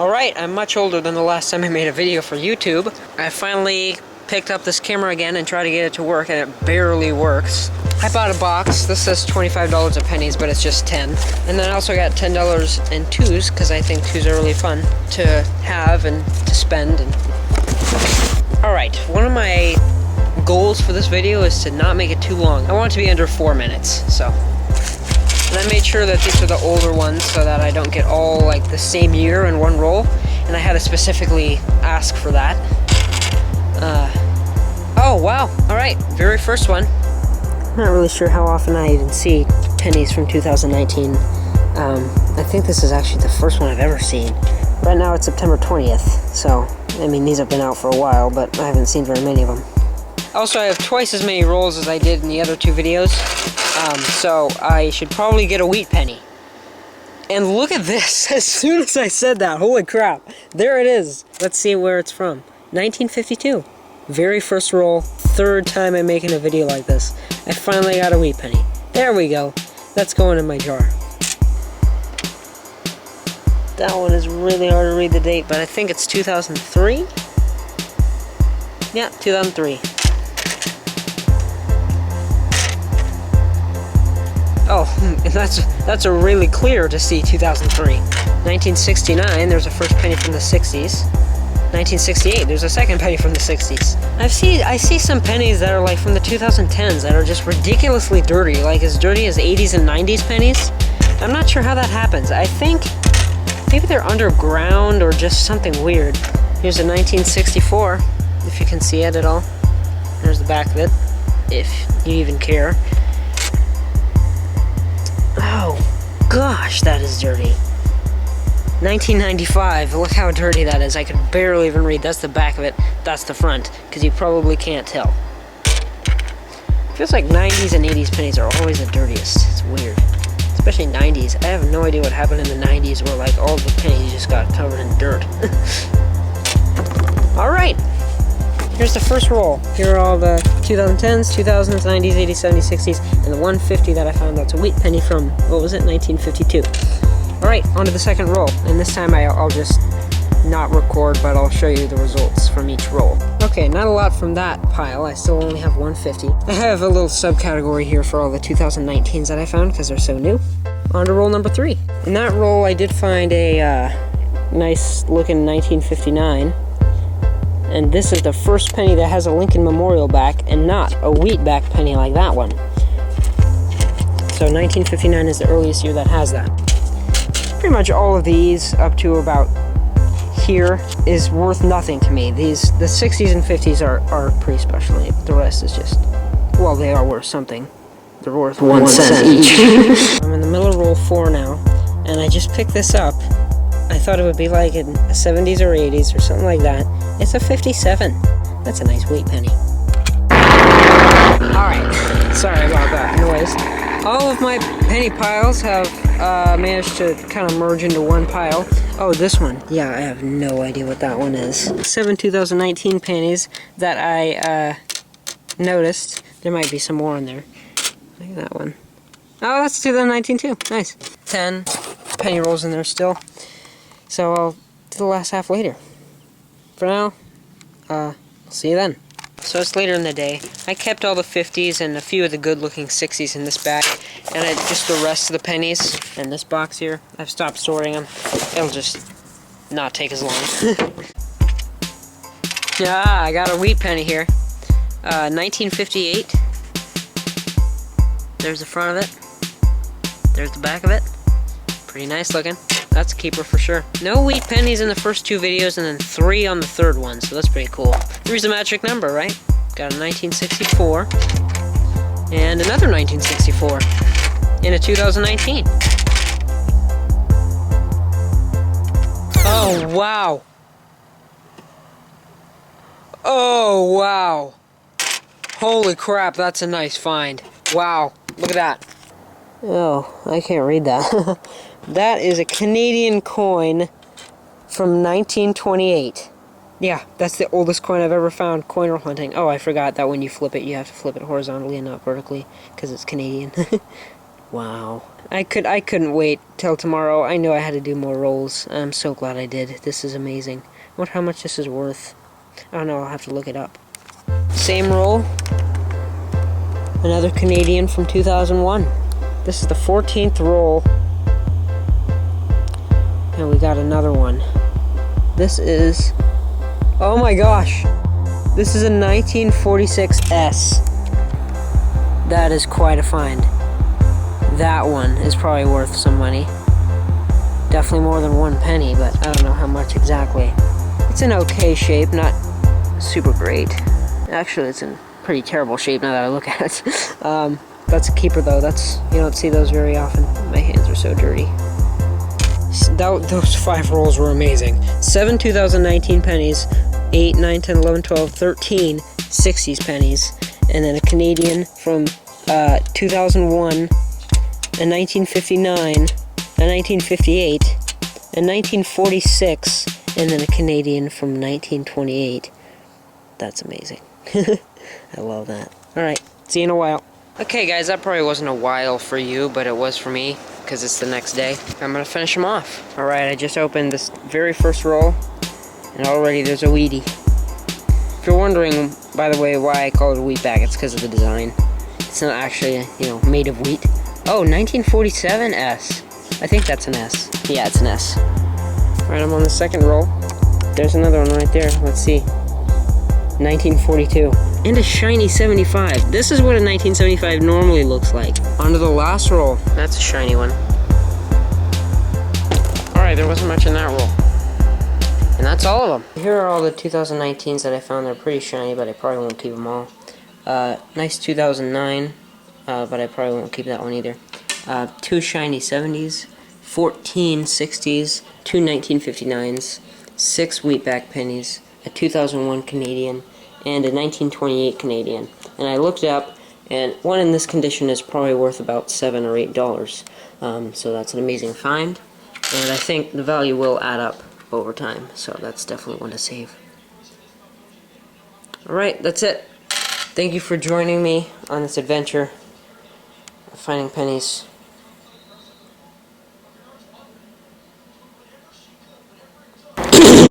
Alright, I'm much older than the last time I made a video for YouTube. I finally picked up this camera again and tried to get it to work, and it barely works. I bought a box. This says $25 of pennies, but it's just 10. And then I also got $10 in twos, because I think twos are really fun to have and to spend. Alright, one of my goals for this video is to not make it too long. I want it to be under 4 minutes, so. And I made sure that these are the older ones so that I don't get all like the same year in one roll. And I had to specifically ask for that. Oh wow, alright, very first one. I'm not really sure how often I even see pennies from 2019. I think this is actually the first one I've ever seen. Right now it's September 20th, so, I mean, these have been out for a while, but I haven't seen very many of them. Also, I have twice as many rolls as I did in the other two videos, so I should probably get a wheat penny. And look at this, as soon as I said that, holy crap, there it is. Let's see where it's from. 1952. Very first roll, third time I'm making a video like this. I finally got a wheat penny. There we go. That's going in my jar. That one is really hard to read the date, but I think it's 2003? Yeah, 2003. Oh, and that's a really clear to see 2003. 1969, there's a first penny from the 60s. 1968, there's a second penny from the 60s. I see some pennies that are like from the 2010s that are just ridiculously dirty, like as dirty as 80s and 90s pennies. I'm not sure how that happens. I think maybe they're underground or just something weird. Here's a 1964, if you can see it at all. There's the back of it, if you even care. Oh, gosh, that is dirty. 1995, look how dirty that is. I could barely even read. That's the back of it, that's the front, because you probably can't tell. Feels like 90s and 80s pennies are always the dirtiest. It's weird. Especially 90s. I have no idea what happened in the 90s where like all the pennies just got covered in dirt. Alright, here's the first roll. Here are all the 2010s, 2000s, 90s, 80s, 70s, 60s, and the 150 that I found that's a wheat penny from, what was it, 1952. Alright, on to the second roll, and this time I'll just not record, but I'll show you the results from each roll. Okay, not a lot from that pile, I still only have 150. I have a little subcategory here for all the 2019s that I found, because they're so new. On to roll number 3. In that roll, I did find a nice looking 1959, and this is the first penny that has a Lincoln Memorial back, and not a wheat back penny like that one. So 1959 is the earliest year that has that. Pretty much all of these up to about here is worth nothing to me. The 60s and 50s are pretty special. The rest is just, well, they are worth something. They're worth 1 cent each. I'm in the middle of roll 4 now, and I just picked this up. I thought it would be like in the 70s or 80s or something like that. It's a 57. That's a nice wheat penny. Alright, sorry about that noise. All of my penny piles have managed to kind of merge into one pile. Oh, this one. Yeah, I have no idea what that one is. 7 2019 pennies that I noticed. There might be some more in there. Look at that one. Oh, that's 2019 too. Nice. 10 penny rolls in there still. So I'll do the last half later. For now, I'll see you then. So it's later in the day. I kept all the 50s and a few of the good-looking 60s in this bag, and just the rest of the pennies in this box here. I've stopped sorting them. It'll just not take as long. Yeah, I got a wheat penny here. 1958. There's the front of it. There's the back of it. Pretty nice looking. That's a keeper for sure. No wheat pennies in the first 2 videos, and then 3 on the third one, so that's pretty cool. 3's a magic number, right? Got a 1964, and another 1964, in a 2019. Oh, wow. Oh, wow. Holy crap, that's a nice find. Wow, look at that. Oh, I can't read that. That is a Canadian coin from 1928. Yeah, that's the oldest coin I've ever found, coin roll hunting. Oh, I forgot that when you flip it, you have to flip it horizontally and not vertically, because it's Canadian. Wow. I couldn't wait till tomorrow. I knew I had to do more rolls. I'm so glad I did. This is amazing. I wonder how much this is worth. I don't know, I'll have to look it up. Same roll. Another Canadian from 2001. This is the 14th roll. And we got another one. This is... oh my gosh! This is a 1946 S. That is quite a find. That one is probably worth some money. Definitely more than 1 penny, but I don't know how much exactly. It's in okay shape, not super great. Actually, it's in pretty terrible shape now that I look at it. That's a keeper though. You don't see those very often. My hands are so dirty. Those 5 rolls were amazing. 7 2019 pennies, 8, 9, 10, 11, 12, 13 60s pennies, and then a Canadian from 2001, a 1959, a 1958, a 1946, and then a Canadian from 1928. That's amazing. I love that. Alright, see you in a while. Okay guys, that probably wasn't a while for you, but it was for me, because it's the next day. I'm going to finish them off. Alright, I just opened this very first roll, and already there's a wheatie. If you're wondering, by the way, why I call it a wheat bag, it's because of the design. It's not actually, made of wheat. Oh, 1947 S. I think that's an S. Yeah, it's an S. Alright, I'm on the second roll. There's another one right there. Let's see. 1942. And a shiny 75. This is what a 1975 normally looks like. On to the last roll. That's a shiny one. Alright, there wasn't much in that roll. And that's all of them. Here are all the 2019s that I found. They're pretty shiny, but I probably won't keep them all. Nice 2009, but I probably won't keep that one either. 2 shiny 70s, 14 60s, 2 1959s, 6 wheatback pennies, a 2001 Canadian, and a 1928 Canadian. And I looked it up, and one in this condition is probably worth about $7 or $8. So that's an amazing find, and I think the value will add up over time, so that's definitely one to save. Alright, that's it. Thank you for joining me on this adventure of finding pennies.